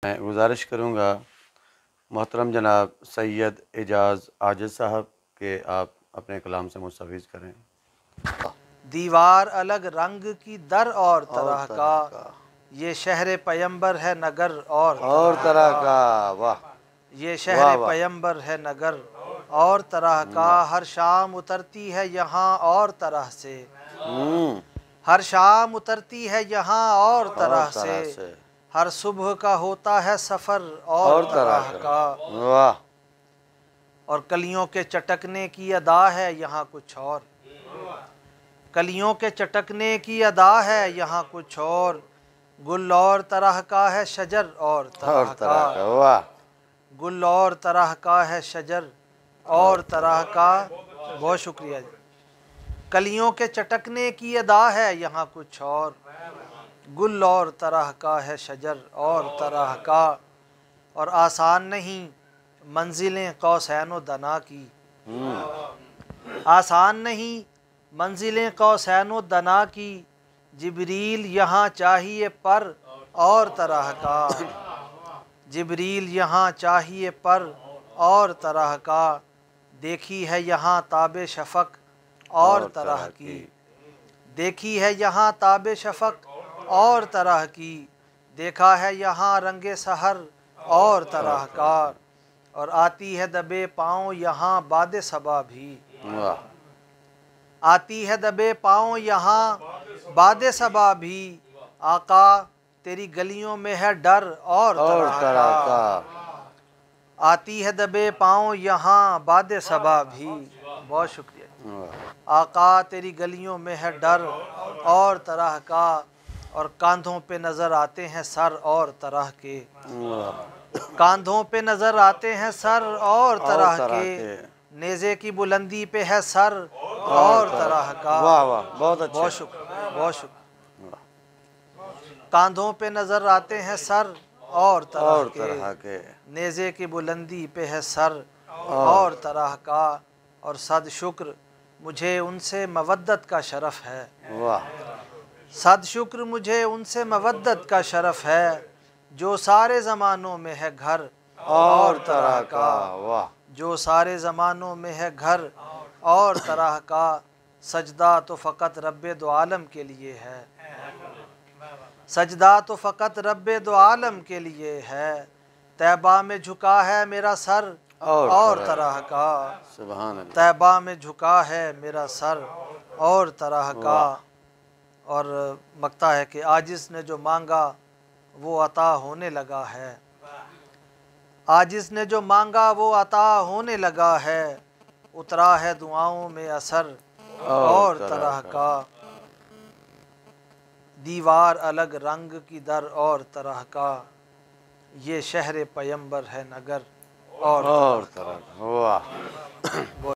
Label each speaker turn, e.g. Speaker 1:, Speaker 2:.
Speaker 1: मैं गुजारिश करूँगा मोहतरम जनाब सैयद एजाज़ आजिज़ साहब के आप अपने कलाम से मुस्तफ़ीज़ करें।
Speaker 2: दीवार अलग रंग की दर और तरह का, ये शहर पैगंबर है नगर और
Speaker 1: तरह का। वाह,
Speaker 2: ये शहर पैगंबर है नगर और तरह का। हर शाम उतरती है यहाँ और तरह से, हर शाम उतरती है यहाँ और तरह से। हर सुबह का होता है सफ़र और तरह का।
Speaker 1: वाह।
Speaker 2: और कलियों के चटकने की अदा है यहाँ कुछ और, कलियों के चटकने की अदा है यहाँ कुछ और। गुल और तरह का है शजर और तरह का।
Speaker 1: वाह।
Speaker 2: गुल और तरह का है शजर और तरह का। बहुत शुक्रिया जी। कलियों के चटकने की अदा है यहाँ कुछ और, गुल और तरह का है शजर और तरह का। और आसान नहीं मंजिलें कौसैन व दना की, आसान नहीं मंजिलें कौसैन व दना की। जिब्रील यहाँ चाहिए पर और तरह का, जिब्रील यहाँ चाहिए पर और तरह का। देखी है यहाँ ताबे शफ़क़ और तरह की, देखी है यहाँ ताबे शफ़क़ और तरह की। देखा है यहाँ रंगे सहर और तरह का। और आती है दबे पाँव यहाँ बादे सबा भी, आती है दबे पाँव यहाँ बादे सबा भी। आका तेरी गलियों में है डर और तरह का, आती है दबे पाँव यहाँ बादे सबा भी। बहुत शुक्रिया। आका तेरी गलियों में है डर और तरह का। और कांधों पे नज़र आते हैं सर और तरह के, कांधों पे नज़र आते हैं सर और तरह के। नेज़े की बुलंदी पे है सर और तरह का।
Speaker 1: वाह वाह, बहुत अच्छा,
Speaker 2: बहुत शुक्रिया, बहुत शुक्रिया। कांधों पे नज़र आते हैं सर और तरह के। नेज़े की बुलंदी पे है सर और तरह का। और सद शुक्र मुझे उनसे मवद्दत का शरफ़ है,
Speaker 1: वाह।
Speaker 2: सद शुक्र मुझे उनसे मवद्दत का शरफ़ है, जो सारे ज़मानों में है घर और तरह का।
Speaker 1: वाह।
Speaker 2: जो सारे ज़मानों में है घर और तरह का। सजदा तो फ़कत रब्बे दो आलम के लिए है, सजदा तो फ़कत रब्बे दो आलम के लिए है। तैबा में झुका है मेरा सर और तरह का,
Speaker 1: सुभान अल्लाह।
Speaker 2: तैबा में झुका है मेरा सर और तरह का। और मकता है कि आजिज़ ने जो मांगा वो अता होने लगा है, आजिज़ ने जो मांगा वो अता होने लगा है। उतरा है दुआओं में असर और तरह का। दीवार अलग रंग की दर और तरह का, ये शहर पैगंबर है नगर और तरह का।
Speaker 1: वाह।